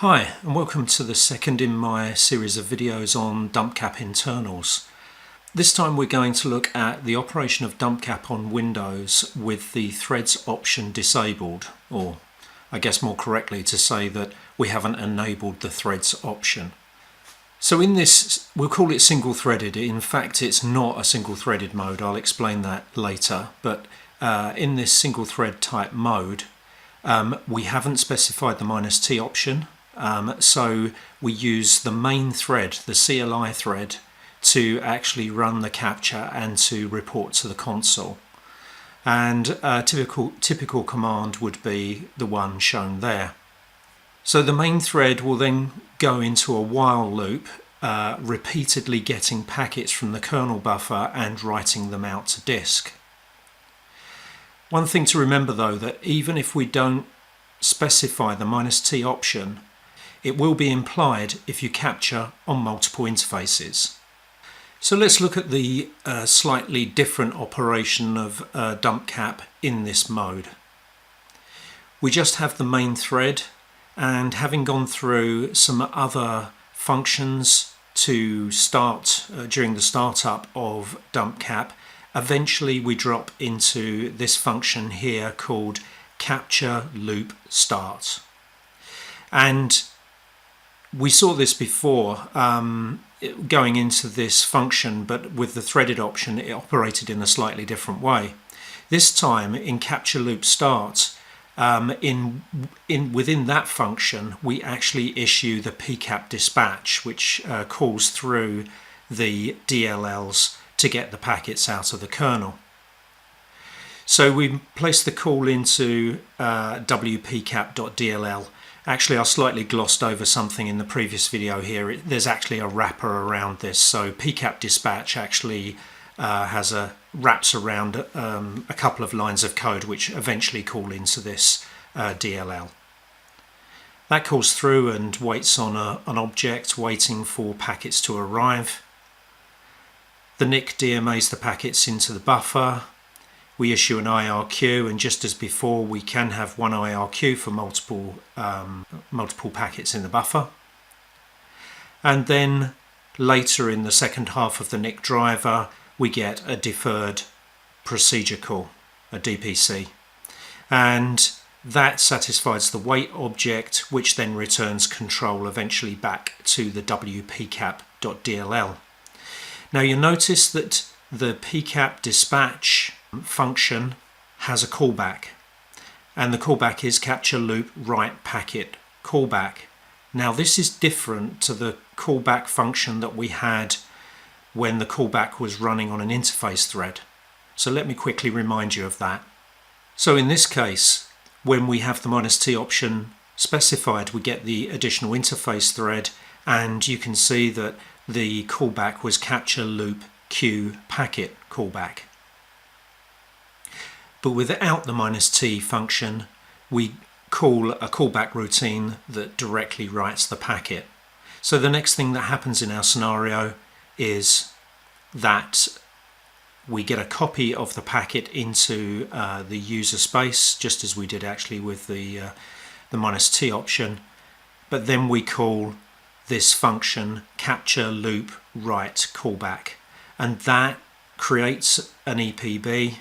Hi, and welcome to the second in my series of videos on Dumpcap internals. This time we're going to look at the operation of Dumpcap on Windows with the threads option disabled, or I guess more correctly to say that we haven't enabled the threads option. So in this, we'll call it single threaded. In fact, it's not a single threaded mode. I'll explain that later. But in this single thread type mode, we haven't specified the -T option. So we use the main thread, the CLI thread, to actually run the capture and to report to the console. And a typical command would be the one shown there. So the main thread will then go into a while loop, repeatedly getting packets from the kernel buffer and writing them out to disk. One thing to remember though, that even if we don't specify the -T option, it will be implied if you capture on multiple interfaces. So let's look at the slightly different operation of Dumpcap in this mode. We just have the main thread, and having gone through some other functions to start during the startup of Dumpcap, eventually we drop into this function here called capture loop start. And we saw this before going into this function, but with the threaded option it operated in a slightly different way. This time in capture loop start, within that function we actually issue the pcap dispatch, which calls through the DLLs to get the packets out of the kernel. So we place the call into wpcap.dll. Actually, I slightly glossed over something in the previous video here. There's actually a wrapper around this. So pcap dispatch actually wraps around a couple of lines of code which eventually call into this DLL. That calls through and waits on an object waiting for packets to arrive. The NIC DMAs the packets into the buffer. We issue an IRQ, and just as before, we can have one IRQ for multiple packets in the buffer. And then later in the second half of the NIC driver, we get a deferred procedure call, a DPC. And that satisfies the wait object, which then returns control eventually back to the wpcap.dll. Now you'll notice that the pcap dispatch function has a callback, and the callback is capture loop write packet callback. Now this is different to the callback function that we had when the callback was running on an interface thread. So let me quickly remind you of that. So in this case, when we have the -T option specified, we get the additional interface thread, and you can see that the callback was capture loop queue packet callback. But without the -T function, we call a callback routine that directly writes the packet. So the next thing that happens in our scenario is that we get a copy of the packet into the user space, just as we did actually with the -T option. But then we call this function capture loop write callback, and that creates an EPB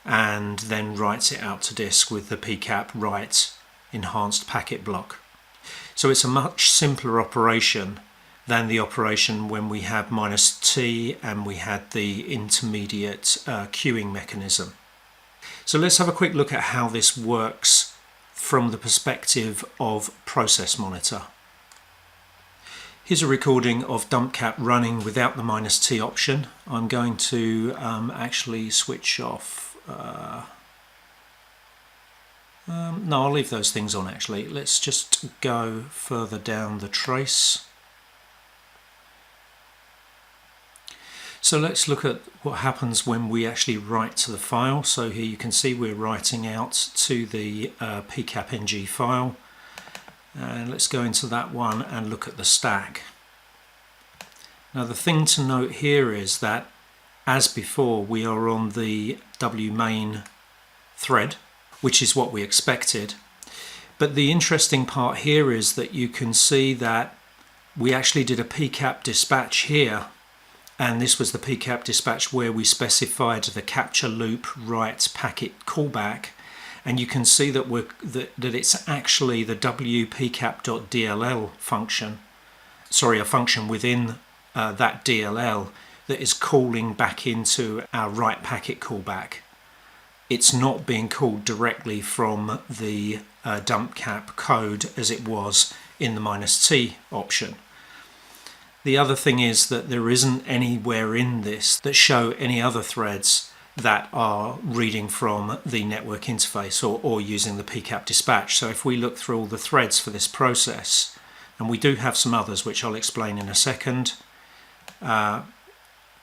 and then writes it out to disk with the pcap write enhanced packet block. So it's a much simpler operation than the operation when we had -T and we had the intermediate queuing mechanism. So let's have a quick look at how this works from the perspective of Process Monitor. Here's a recording of Dumpcap running without the -T option. I'm going to actually switch off. No, I'll leave those things on actually. Let's just go further down the trace. So let's look at what happens when we actually write to the file. So here you can see we're writing out to the pcap.ng file. And let's go into that one and look at the stack. Now the thing to note here is that, as before, we are on the wmain thread, which is what we expected. But the interesting part here is that you can see that we actually did a PCAP dispatch here, and this was the PCAP dispatch where we specified the capture loop write packet callback, and you can see that that it's actually the wpcap.dll function, a function within that DLL that is calling back into our write packet callback. It's not being called directly from the dumpcap code as it was in the -t option. The other thing is that there isn't anywhere in this that show any other threads that are reading from the network interface or using the PCAP dispatch. So if we look through all the threads for this process, and we do have some others which I'll explain in a second,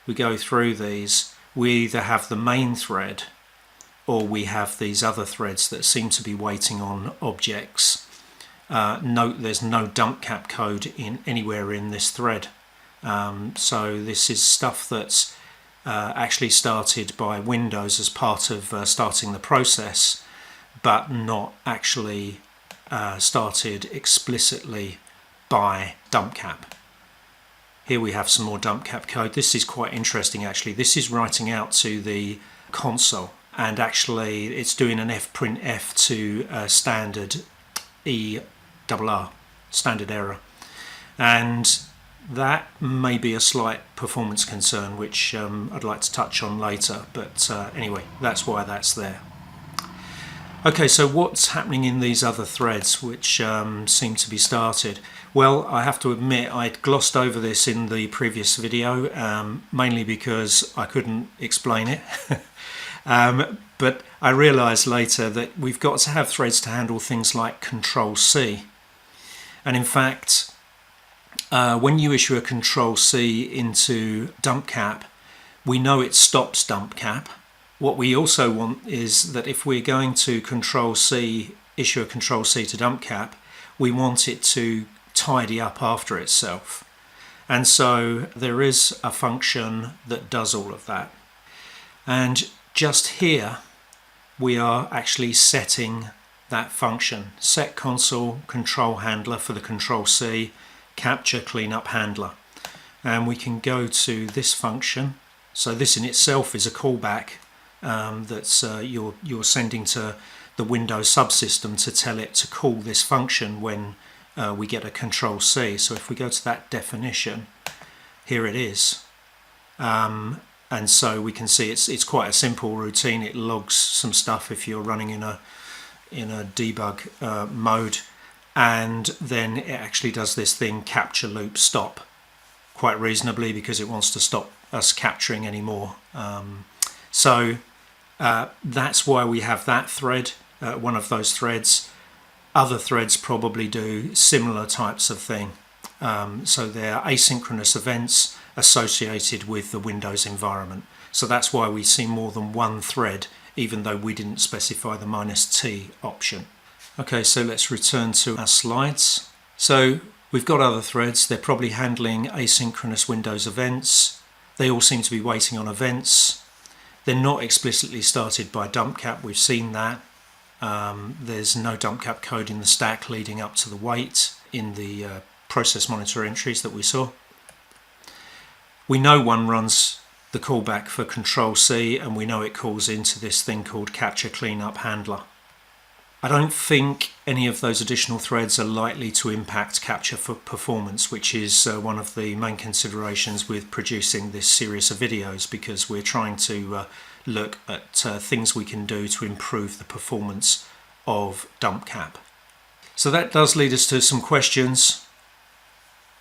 we go through these, we either have the main thread or we have these other threads that seem to be waiting on objects. Note there's no dumpcap code anywhere in this thread. So this is stuff that's actually started by Windows as part of starting the process, but not actually started explicitly by dumpcap. Here we have some more dumpcap code. This is quite interesting actually. This is writing out to the console, and actually it's doing an fprintf to standard ERR, standard error, and that may be a slight performance concern which I'd like to touch on later, but anyway, that's why that's there. Okay, so what's happening in these other threads which seem to be started? Well, I have to admit I'd glossed over this in the previous video, mainly because I couldn't explain it. But I realised later that we've got to have threads to handle things like Control-C. And in fact, when you issue a Control-C into dumpcap, we know it stops dumpcap. What we also want is that if we're going to Control-C, issue a Control-C to dumpcap, we want it to tidy up after itself. And so there is a function that does all of that. And just here, we are actually setting that function. Set console control handler for the Control-C, capture cleanup handler. And we can go to this function. So this in itself is a callback that's you're sending to the Windows subsystem to tell it to call this function when we get a Control-C. So if we go to that definition, here it is. And so we can see it's quite a simple routine. It logs some stuff if you're running in a debug mode, and then it actually does this thing, capture loop stop, quite reasonably because it wants to stop us capturing anymore. So that's why we have that thread, one of those threads. Other threads probably do similar types of thing. So they're asynchronous events associated with the Windows environment. So that's why we see more than one thread, even though we didn't specify the -t option. Okay, so let's return to our slides. So we've got other threads. They're probably handling asynchronous Windows events. They all seem to be waiting on events. They're not explicitly started by dumpcap. We've seen that. There's no dumpcap code in the stack leading up to the wait in the process monitor entries that we saw. We know one runs the callback for Control-C, and we know it calls into this thing called capture cleanup handler. I don't think any of those additional threads are likely to impact capture for performance, which is one of the main considerations with producing this series of videos, because we're trying to look at things we can do to improve the performance of dumpcap. So that does lead us to some questions.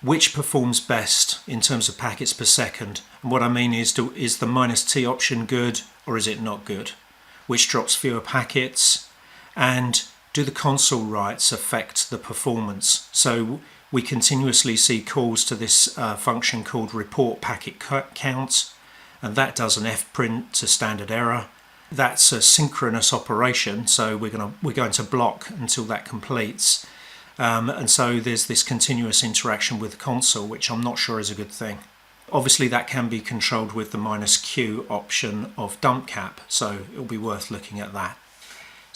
Which performs best in terms of packets per second? And what I mean is the -t option good, or is it not good? Which drops fewer packets? And do the console writes affect the performance? So we continuously see calls to this function called report packet count, and that does an fprint to standard error. That's a synchronous operation, so we're going to block until that completes. And so there's this continuous interaction with the console, which I'm not sure is a good thing. Obviously that can be controlled with the -q option of dumpcap, so it'll be worth looking at that.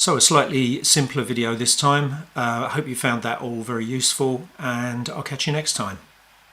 So a slightly simpler video this time. I hope you found that all very useful, and I'll catch you next time.